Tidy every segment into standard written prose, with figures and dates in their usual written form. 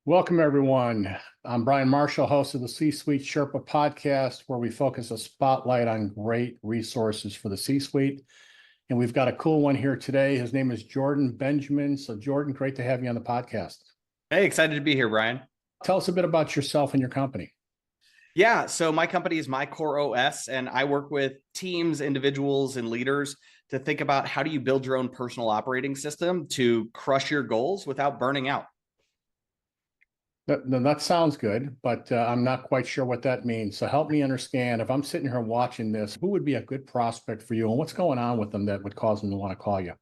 Welcome, everyone. I'm Brian Marshall, host of the C-Suite Sherpa podcast, where we focus a spotlight on great resources for the C-Suite. And we've got a cool one here today. His name is Jordan Benjamin. So, Jordan, great to have you on the podcast. Hey, excited to be here, Brian. Tell us a bit about yourself and your company. Yeah, so my company is 𝗪𝗁𝗁, and I work with teams, individuals, and leaders to think about how do you build your own personal operating system to crush your goals without burning out. That sounds good, but I'm not quite sure what that means. So help me understand, if I'm sitting here watching this, who would be a good prospect for you and what's going on with them that would cause them to want to call you?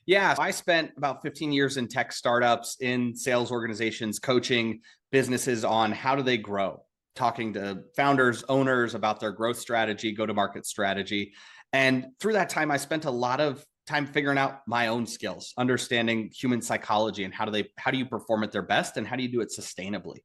Yeah, I spent about 15 years in tech startups, in sales organizations, coaching businesses on how do they grow, talking to founders, owners about their growth strategy, go-to-market strategy. And through that time, I spent a lot of time figuring out my own skills, understanding human psychology and how do you perform at their best and how do you do it sustainably.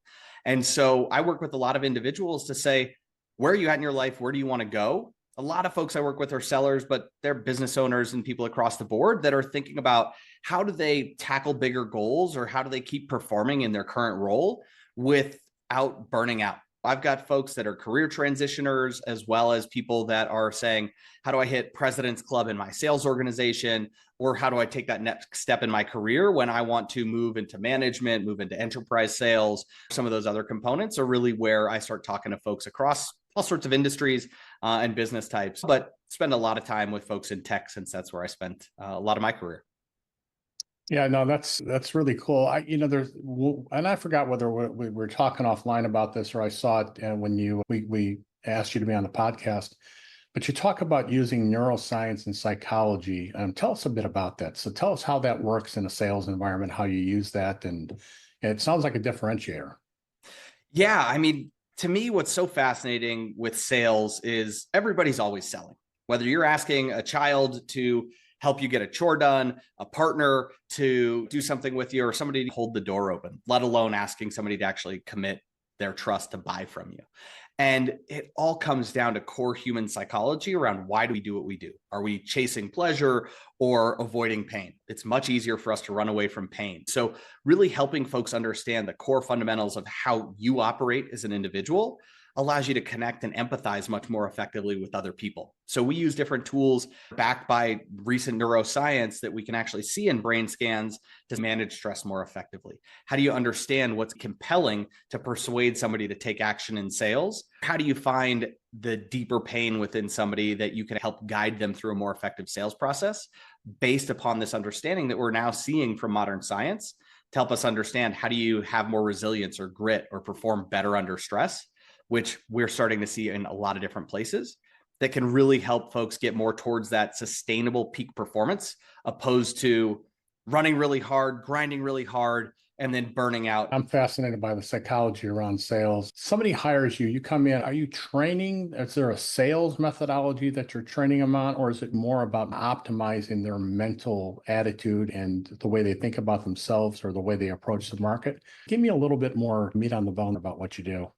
And so I work with a lot of individuals to say, where are you at in your life? Where do you want to go? A lot of folks I work with are sellers, but they're business owners and people across the board that are thinking about how do they tackle bigger goals or how do they keep performing in their current role without burning out. I've got folks that are career transitioners, as well as people that are saying, how do I hit President's Club in my sales organization? Or how do I take that next step in my career when I want to move into management, move into enterprise sales? Some of those other components are really where I start talking to folks across all sorts of industries and business types, but spend a lot of time with folks in tech since that's where I spent a lot of my career. Yeah, no, that's really cool. And I forgot whether we were talking offline about this or I saw it when we asked you to be on the podcast. But you talk about using neuroscience and psychology. Tell us a bit about that. So tell us how that works in a sales environment, how you use that, and it sounds like a differentiator. Yeah, I mean, to me, what's so fascinating with sales is everybody's always selling. Whether you're asking a child to help you get a chore done, a partner to do something with you, or somebody to hold the door open, let alone asking somebody to actually commit their trust to buy from you. And it all comes down to core human psychology around why do we do what we do? Are we chasing pleasure or avoiding pain? It's much easier for us to run away from pain. So really helping folks understand the core fundamentals of how you operate as an individual allows you to connect and empathize much more effectively with other people. So we use different tools backed by recent neuroscience that we can actually see in brain scans to manage stress more effectively. How do you understand what's compelling to persuade somebody to take action in sales? How do you find the deeper pain within somebody that you can help guide them through a more effective sales process based upon this understanding that we're now seeing from modern science to help us understand how do you have more resilience or grit or perform better under stress, which we're starting to see in a lot of different places that can really help folks get more towards that sustainable peak performance, opposed to running really hard, grinding really hard, and then burning out. I'm fascinated by the psychology around sales. Somebody hires you, you come in, are you training? Is there a sales methodology that you're training them on, or is it more about optimizing their mental attitude and the way they think about themselves or the way they approach the market? Give me a little bit more meat on the bone about what you do.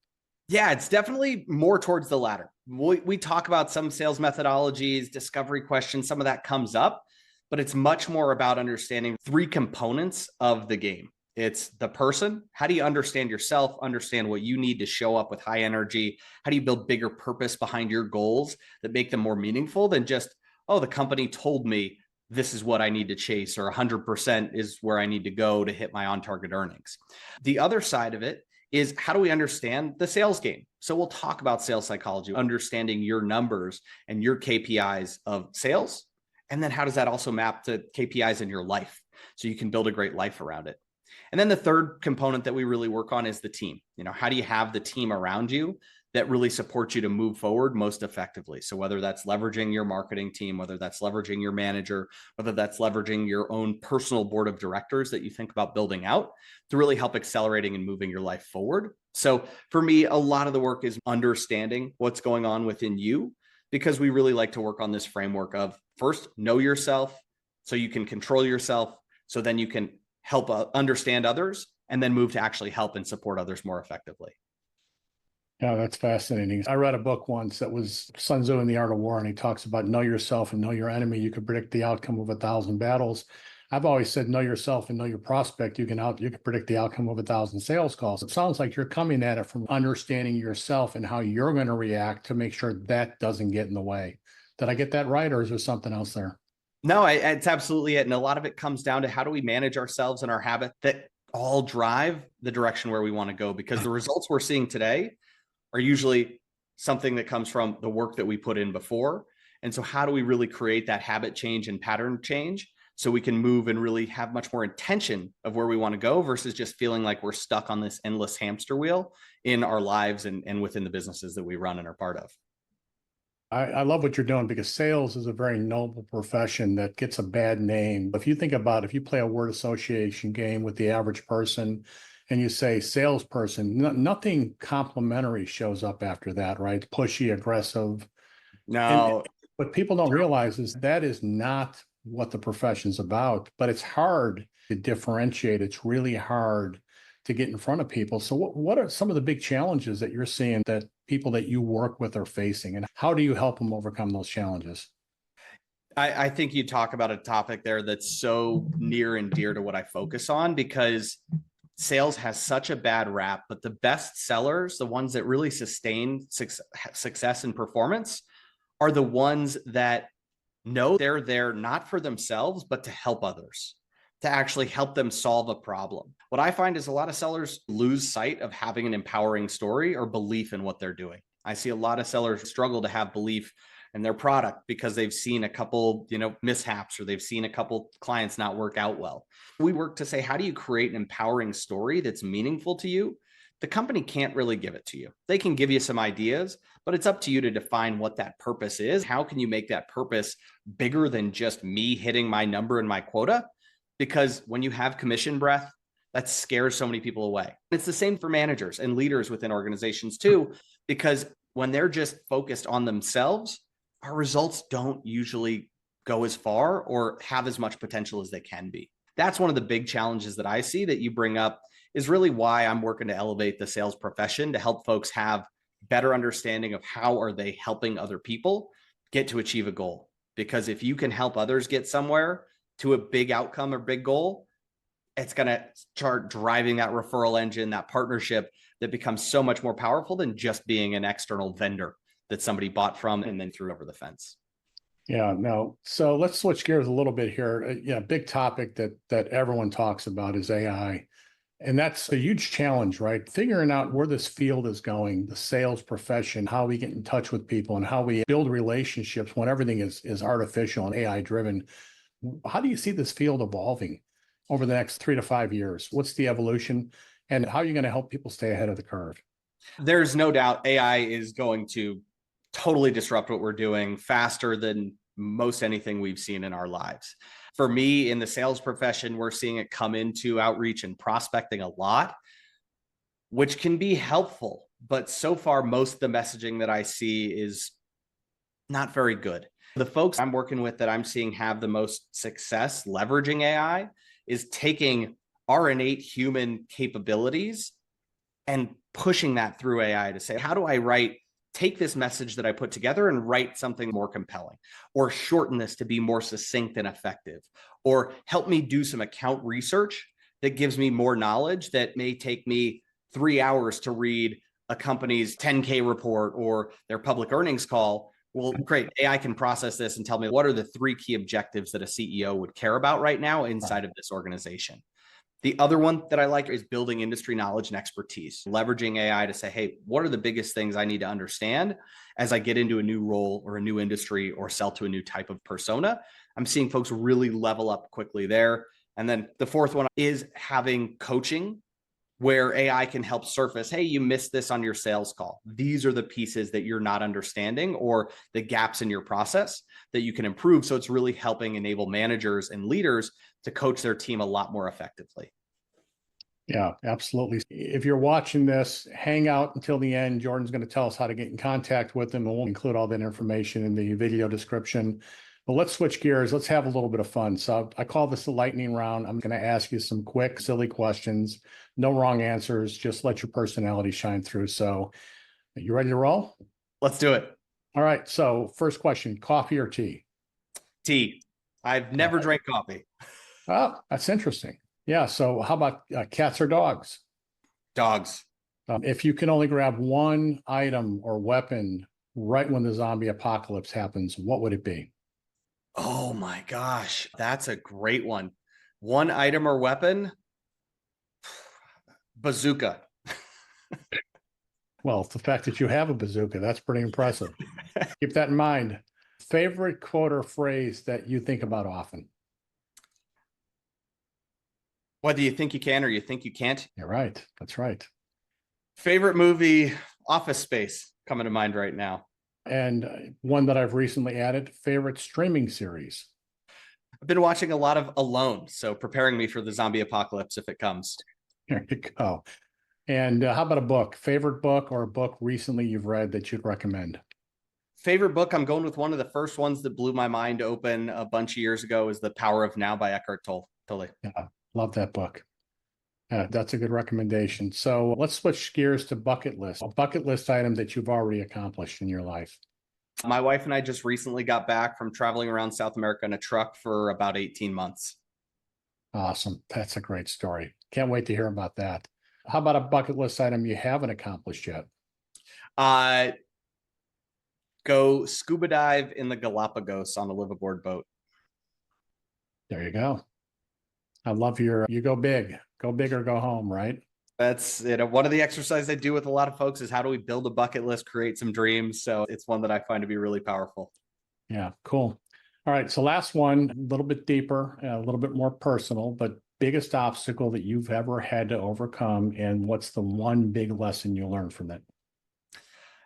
Yeah, it's definitely more towards the latter. We talk about some sales methodologies, discovery questions, some of that comes up, but it's much more about understanding three components of the game. It's the person. How do you understand yourself, understand what you need to show up with high energy? How do you build bigger purpose behind your goals that make them more meaningful than just, oh, the company told me this is what I need to chase, or 100% is where I need to go to hit my on-target earnings. The other side of it is how do we understand the sales game? So we'll talk about sales psychology, understanding your numbers and your KPIs of sales. And then how does that also map to KPIs in your life so you can build a great life around it? And then the third component that we really work on is the team. How do you have the team around you that really supports you to move forward most effectively? So whether that's leveraging your marketing team, whether that's leveraging your manager, whether that's leveraging your own personal board of directors that you think about building out to really help accelerating and moving your life forward. So for me, a lot of the work is understanding what's going on within you, because we really like to work on this framework of first, know yourself so you can control yourself, so then you can help understand others, and then move to actually help and support others more effectively. Yeah, that's fascinating. I read a book once that was Sun Tzu and the Art of War, and he talks about know yourself and know your enemy. You could predict the outcome of 1,000 battles. I've always said, know yourself and know your prospect. You can predict the outcome of 1,000 sales calls. It sounds like you're coming at it from understanding yourself and how you're going to react to make sure that doesn't get in the way. Did I get that right? Or is there something else there? No, it's absolutely it. And a lot of it comes down to how do we manage ourselves and our habit that all drive the direction where we want to go, because the results we're seeing today are usually something that comes from the work that we put in before. And so how do we really create that habit change and pattern change so we can move and really have much more intention of where we want to go versus just feeling like we're stuck on this endless hamster wheel in our lives and within the businesses that we run and are part of. I love what you're doing, because sales is a very noble profession that gets a bad name. If you think about, if you play a word association game with the average person and you say salesperson, nothing complimentary shows up after that, right? Pushy, aggressive. No. What people don't realize is that is not what the profession's about, but it's hard to differentiate. It's really hard to get in front of people. So what are some of the big challenges that you're seeing that people that you work with are facing, and how do you help them overcome those challenges? I think you talk about a topic there that's so near and dear to what I focus on, because sales has such a bad rap, but the best sellers, the ones that really sustain success and performance, are the ones that know they're there not for themselves, but to help others, to actually help them solve a problem. What I find is a lot of sellers lose sight of having an empowering story or belief in what they're doing. I see a lot of sellers struggle to have belief in their product because they've seen a couple, mishaps, or they've seen a couple clients not work out well. We work to say, how do you create an empowering story that's meaningful to you? The company can't really give it to you. They can give you some ideas, but it's up to you to define what that purpose is. How can you make that purpose bigger than just me hitting my number and my quota? Because when you have commission breath, that scares so many people away. It's the same for managers and leaders within organizations too, because when they're just focused on themselves, our results don't usually go as far or have as much potential as they can be. That's one of the big challenges that I see that you bring up, is really why I'm working to elevate the sales profession, to help folks have better understanding of how are they helping other people get to achieve a goal. Because if you can help others get somewhere to a big outcome or big goal, it's going to start driving that referral engine, that partnership that becomes so much more powerful than just being an external vendor that somebody bought from and then threw over the fence. Yeah, no. So let's switch gears a little bit here. Big topic that everyone talks about is AI. And that's a huge challenge, right? Figuring out where this field is going, the sales profession, how we get in touch with people and how we build relationships when everything is artificial and AI driven. How do you see this field evolving over the next 3 to 5 years? What's the evolution, and how are you going to help people stay ahead of the curve? There's no doubt AI is going to totally disrupt what we're doing faster than most anything we've seen in our lives. For me, in the sales profession, we're seeing it come into outreach and prospecting a lot, which can be helpful. But so far, most of the messaging that I see is not very good. The folks I'm working with that I'm seeing have the most success leveraging AI is taking our innate human capabilities and pushing that through AI to say, how do I take this message that I put together and write something more compelling, or shorten this to be more succinct and effective, or help me do some account research that gives me more knowledge that may take me 3 hours to read a company's 10K report or their public earnings call. Well, great. AI can process this and tell me what are the 3 key objectives that a CEO would care about right now inside of this organization. The other one that I like is building industry knowledge and expertise, leveraging AI to say, hey, what are the biggest things I need to understand as I get into a new role or a new industry or sell to a new type of persona? I'm seeing folks really level up quickly there. And then the fourth one is having coaching where AI can help surface, hey, you missed this on your sales call. These are the pieces that you're not understanding or the gaps in your process that you can improve. So it's really helping enable managers and leaders to coach their team a lot more effectively. Yeah, absolutely. If you're watching this, hang out until the end. Jordan's going to tell us how to get in contact with him, and we'll include all that information in the video description. But let's switch gears. Let's have a little bit of fun. So I call this the lightning round. I'm going to ask you some quick, silly questions. No wrong answers. Just let your personality shine through. So you ready to roll? Let's do it. All right. So first question, coffee or tea? Tea. I've never drank coffee. Oh, that's interesting. Yeah. So how about cats or dogs? Dogs. If you can only grab one item or weapon right when the zombie apocalypse happens, what would it be? Oh my gosh, that's a great one. One item or weapon? Bazooka. Well, the fact that you have a bazooka, that's pretty impressive. Keep that in mind. Favorite quote or phrase that you think about often? Whether you think you can or you think you can't. You're right. That's right. Favorite movie, Office Space, coming to mind right now. And one that I've recently added, favorite streaming series. I've been watching a lot of Alone, so preparing me for the zombie apocalypse if it comes. There you go. And how about a book? Favorite book or a book recently you've read that you'd recommend? Favorite book, I'm going with one of the first ones that blew my mind open a bunch of years ago, is The Power of Now by Eckhart Tolle. Yeah, love that book. That's a good recommendation. So let's switch gears to bucket list. A bucket list item that you've already accomplished in your life. My wife and I just recently got back from traveling around South America in a truck for about 18 months. Awesome. That's a great story. Can't wait to hear about that. How about a bucket list item you haven't accomplished yet? Go scuba dive in the Galapagos on a liveaboard boat. There you go. I love you go big or go home, right? That's one of the exercises I do with a lot of folks is how do we build a bucket list, create some dreams. So it's one that I find to be really powerful. Yeah, cool. All right. So last one, a little bit deeper, a little bit more personal, but biggest obstacle that you've ever had to overcome, and what's the one big lesson you learned from it?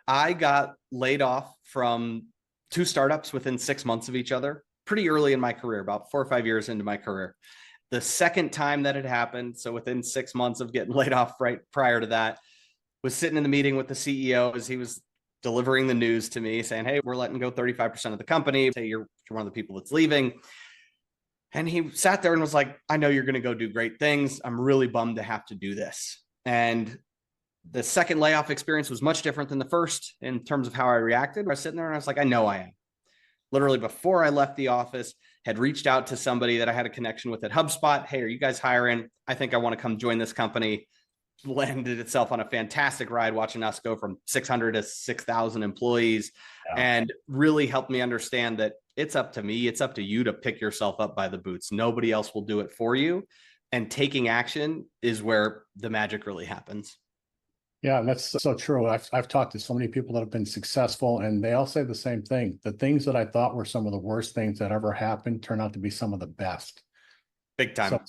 I got laid off from 2 startups within 6 months of each other pretty early in my career, about 4 or 5 years into my career. The second time that had happened, so within 6 months of getting laid off right prior to that, was sitting in the meeting with the CEO as he was delivering the news to me saying, hey, we're letting go 35% of the company. Say you're one of the people that's leaving. And he sat there and was like, I know you're going to go do great things. I'm really bummed to have to do this. And the second layoff experience was much different than the first in terms of how I reacted. I was sitting there and I was like, I know I am. Literally before I left the office, had reached out to somebody that I had a connection with at HubSpot. Hey, are you guys hiring? I think I want to come join this company. Landed itself on a fantastic ride watching us go from 600 to 6,000 employees, and really helped me understand that it's up to me. It's up to you to pick yourself up by the boots. Nobody else will do it for you. And taking action is where the magic really happens. Yeah, that's so true. I've talked to so many people that have been successful, and they all say the same thing. The things that I thought were some of the worst things that ever happened turn out to be some of the best. Big time. So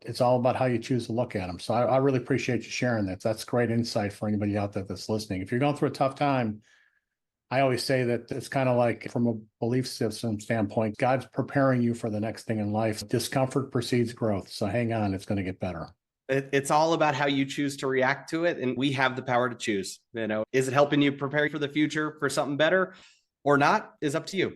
it's all about how you choose to look at them. So I really appreciate you sharing that. That's great insight for anybody out there that's listening. If you're going through a tough time, I always say that it's kind of like from a belief system standpoint, God's preparing you for the next thing in life. Discomfort precedes growth. So hang on, it's going to get better. It's all about how you choose to react to it. And we have the power to choose. Is it helping you prepare for the future for something better or not is up to you.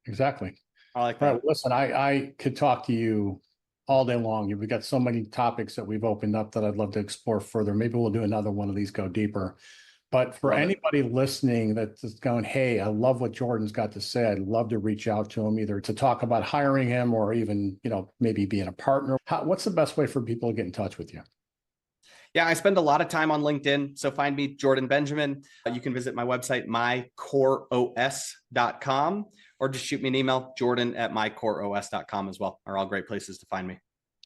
Exactly. I like that. All right, listen, I could talk to you all day long. We've got so many topics that we've opened up that I'd love to explore further. Maybe we'll do another one of these, go deeper. But for anybody listening that's going, hey, I love what Jordan's got to say. I'd love to reach out to him either to talk about hiring him or even, maybe being a partner. What's the best way for people to get in touch with you? Yeah, I spend a lot of time on LinkedIn. So find me, Jordan Benjamin. You can visit my website, 𝑚yCoreOS.com, or just shoot me an email, jordan@mycoreos.com as well. Are all great places to find me.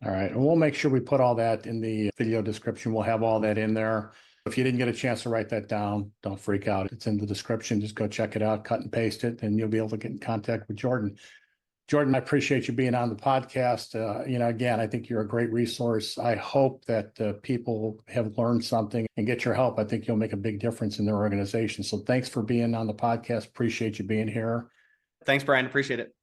All right. And we'll make sure we put all that in the video description. We'll have all that in there. If you didn't get a chance to write that down, don't freak out. It's in the description. Just go check it out, cut and paste it, and you'll be able to get in contact with Jordan. Jordan, I appreciate you being on the podcast. Again, I think you're a great resource. I hope that people have learned something and get your help. I think you'll make a big difference in their organization. So thanks for being on the podcast. Appreciate you being here. Thanks, Brian. Appreciate it.